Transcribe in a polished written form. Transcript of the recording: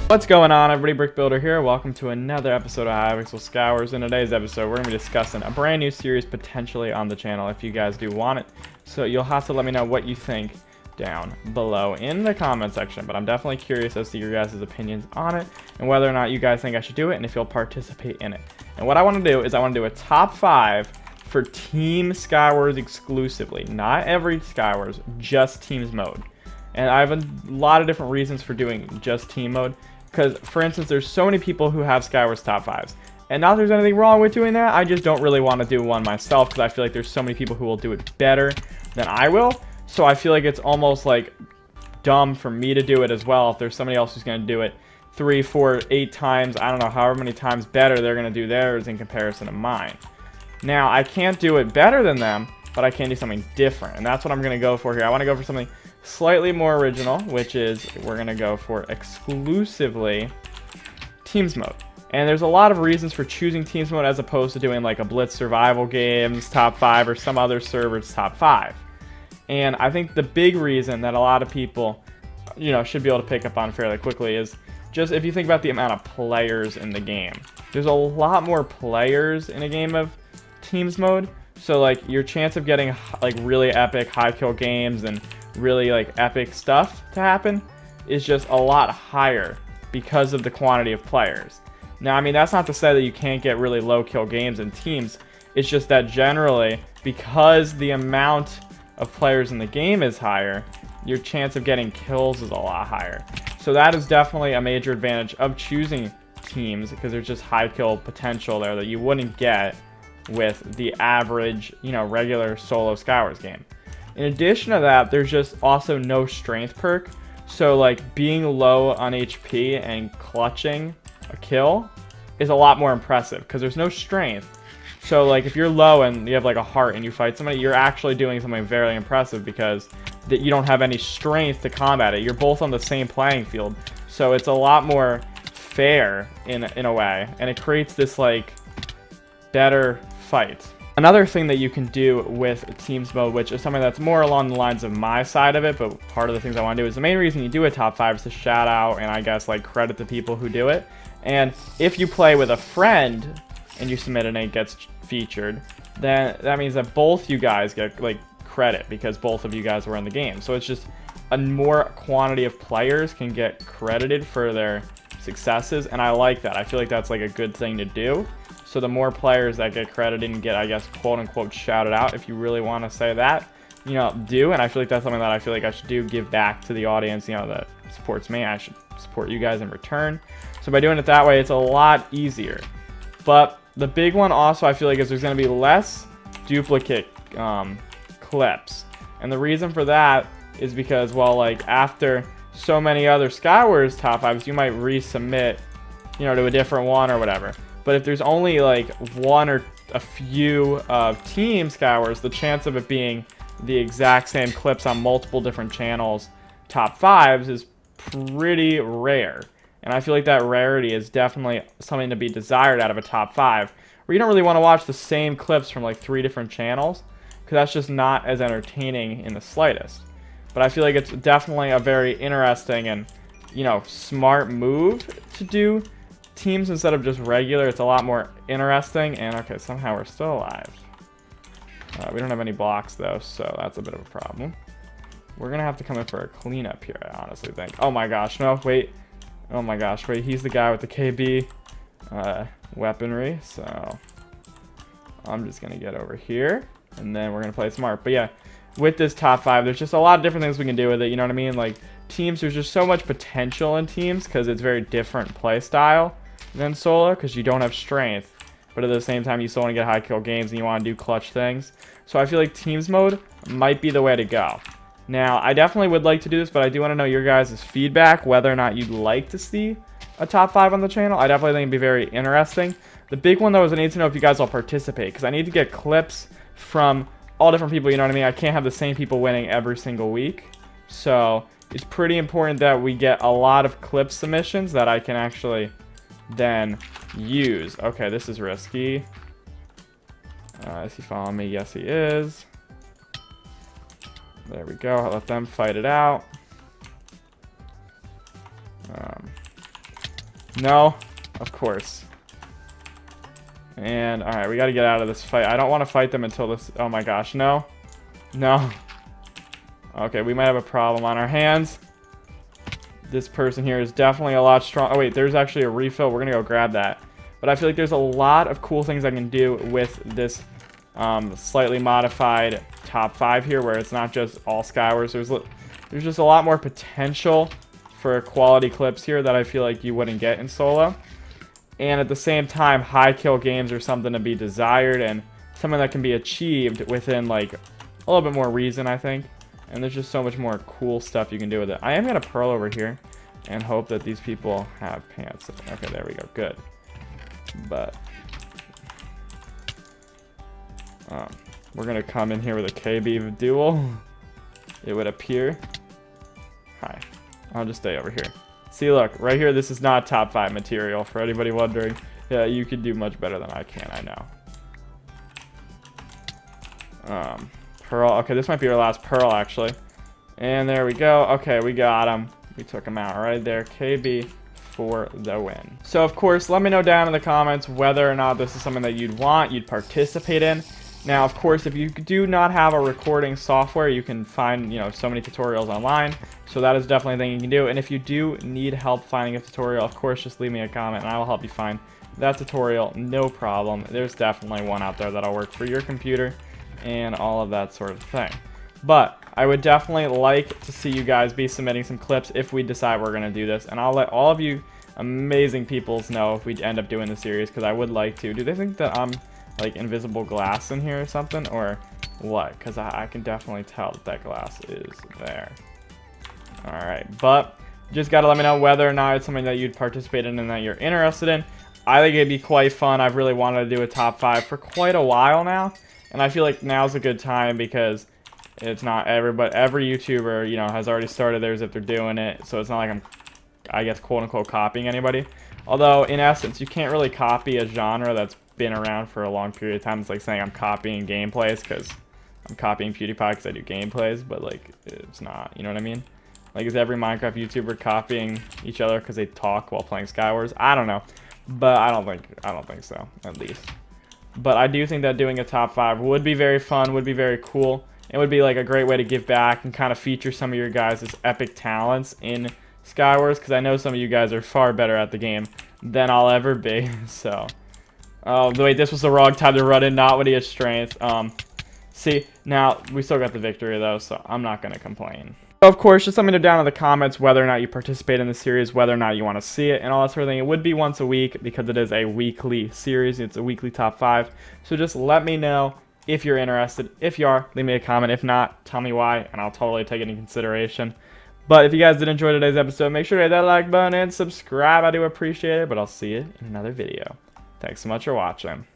What's going on, everybody? Brick Builder here. Welcome to another episode of Hypixel Sky Wars. In today's episode, we're going to be discussing a brand new series potentially on the channel if you guys do want it. So you'll have to let me know what you think down below in the comment section. But I'm definitely curious as to your guys' opinions on it and whether or not you guys think I should do it and if you'll participate in it. And what I want to do is I want to do a top 5 for Team Sky Wars exclusively. Not every Sky Wars, just Teams mode. And I have a lot of different reasons for doing just team mode. Because, for instance, there's so many people who have Sky Wars top 5s. And not that there's anything wrong with doing that, I just don't really want to do one myself because I feel like there's so many people who will do it better than I will. So I feel like it's almost like dumb for me to do it as well if there's somebody else who's going to do it 3, 4, 8 times, I don't know, however many times better they're going to do theirs in comparison to mine. Now, I can't do it better than them, but I can do something different. And that's what I'm going to go for here. I want to go for something slightly more original, which is we're going to go for exclusively Teams mode. And there's a lot of reasons for choosing Teams mode as opposed to doing like a Blitz survival games top 5 or some other server's top 5. And I think the big reason that a lot of people, you know, should be able to pick up on fairly quickly is just if you think about the amount of players in the game. There's a lot more players in a game of Teams mode. So like your chance of getting like really epic high kill games and really like epic stuff to happen is just a lot higher because of the quantity of players. Now, I mean, that's not to say that you can't get really low kill games in teams. It's just that generally, because the amount of players in the game is higher, your chance of getting kills is a lot higher. So that is definitely a major advantage of choosing teams because there's just high kill potential there that you wouldn't get with the average, you know, regular solo Sky Wars game. In addition to that, there's just also no strength perk. So like being low on HP and clutching a kill is a lot more impressive because there's no strength. So like if you're low and you have like a heart and you fight somebody, you're actually doing something very impressive because that you don't have any strength to combat it. You're both on the same playing field. So it's a lot more fair in a way. And it creates this like better fight. Another thing that you can do with Teams mode, which is something that's more along the lines of my side of it, but part of the things I want to do is the main reason you do a top 5 is to shout out and I guess like credit the people who do it. And if you play with a friend and you submit and it gets featured, then that means that both you guys get like credit because both of you guys were in the game. So it's just a more quantity of players can get credited for their successes, and I like that. I feel like that's like a good thing to do. So the more players that get credited and get, I guess, quote unquote shouted out, if you really want to say that, you know, do. And I feel like that's something that I feel like I should do, give back to the audience, you know, that supports me. I should support you guys in return. So by doing it that way, it's a lot easier. But the big one also I feel like is there's going to be less duplicate clips. And the reason for that is because, well, like after so many other Sky Wars top 5s, you might resubmit, you know, to a different one or whatever. But if there's only like one or a few Team Sky Wars, the chance of it being the exact same clips on multiple different channels, top 5s, is pretty rare. And I feel like that rarity is definitely something to be desired out of a top 5, where you don't really want to watch the same clips from like 3 different channels, because that's just not as entertaining in the slightest. But I feel like it's definitely a very interesting and, you know, smart move to do teams instead of just regular. It's a lot more interesting. And okay, somehow we're still alive. We don't have any blocks though, so that's a bit of a problem. We're gonna have to come in for a cleanup here, I honestly think. Oh my gosh, no, wait. Oh my gosh, wait, he's the guy with the KB weaponry, so I'm just gonna get over here and then we're gonna play smart. But yeah, with this top 5, there's just a lot of different things we can do with it, you know what I mean? Like teams, there's just so much potential in teams because it's very different play style than solo because you don't have strength, but at the same time you still want to get high kill games and you want to do clutch things. So I feel like teams mode might be the way to go. Now I definitely would like to do this, but I do want to know your guys' feedback, whether or not you'd like to see a top 5 on the channel. I definitely think it'd be very interesting. The big one though is I need to know if you guys will participate because I need to get clips from all different people, you know what I mean? I can't have the same people winning every single week. So it's pretty important that we get a lot of clip submissions that I can actually then use. Okay, this is risky. Is he following me? Yes, he is. There we go. I'll let them fight it out. No, of course. And, alright, we gotta get out of this fight. I don't want to fight them until this... Oh my gosh, no. No. Okay, we might have a problem on our hands. This person here is definitely a lot strong. Oh wait, there's actually a refill. We're gonna go grab that. But I feel like there's a lot of cool things I can do with this slightly modified top 5 here, where it's not just all Sky Wars. There's just a lot more potential for quality clips here that I feel like you wouldn't get in solo. And at the same time, high kill games are something to be desired and something that can be achieved within like a little bit more reason, I think. And there's just so much more cool stuff you can do with it. I am going to pearl over here and hope that these people have pants. Okay, there we go. Good. But we're going to come in here with a KB duel, it would appear. Hi. I'll just stay over here. See, look, right here, this is not top 5 material, for anybody wondering. Yeah, you could do much better than I can, I know. Pearl. Okay, this might be our last pearl, actually. And there we go. Okay, we got him. We took him out right there. KB for the win. So, of course, let me know down in the comments whether or not this is something that you'd participate in. Now, of course, if you do not have a recording software, you can find, so many tutorials online. So that is definitely a thing you can do. And if you do need help finding a tutorial, of course, just leave me a comment and I will help you find that tutorial. No problem. There's definitely one out there that'll work for your computer and all of that sort of thing. But I would definitely like to see you guys be submitting some clips if we decide we're going to do this. And I'll let all of you amazing peoples know if we end up doing the series, because I would like to. Do they think that I'm like invisible glass in here or something, or what? Because I can definitely tell that that glass is there. Alright, but just gotta let me know whether or not it's something that you'd participate in and that you're interested in. I think it'd be quite fun. I've really wanted to do a top 5 for quite a while now, and I feel like now's a good time because it's not every YouTuber, has already started theirs if they're doing it, so it's not like I'm, I guess, quote-unquote copying anybody. Although, in essence, you can't really copy a genre that's been around for a long period of time. It's like saying I'm copying gameplays because I'm copying PewDiePie because I do gameplays, but like it's not, you know what I mean? Like, is every Minecraft YouTuber copying each other because they talk while playing Sky Wars? I don't know, but I don't think so, at least. But I do think that doing a top 5 would be very fun, would be very cool. It would be like a great way to give back and kind of feature some of your guys' epic talents in Sky Wars, because I know some of you guys are far better at the game than I'll ever be. So, oh wait, this was the wrong time to run in, not when he has strength. See, now we still got the victory though, so I'm not gonna complain. Of course, just let me know down in the comments whether or not you participate in the series, whether or not you want to see it, and all that sort of thing. It would be once a week because it is a weekly series. It's a weekly top 5. So just let me know if you're interested. If you are, leave me a comment. If not, tell me why, and I'll totally take it into consideration. But if you guys did enjoy today's episode, make sure to hit that like button and subscribe. I do appreciate it, but I'll see you in another video. Thanks so much for watching.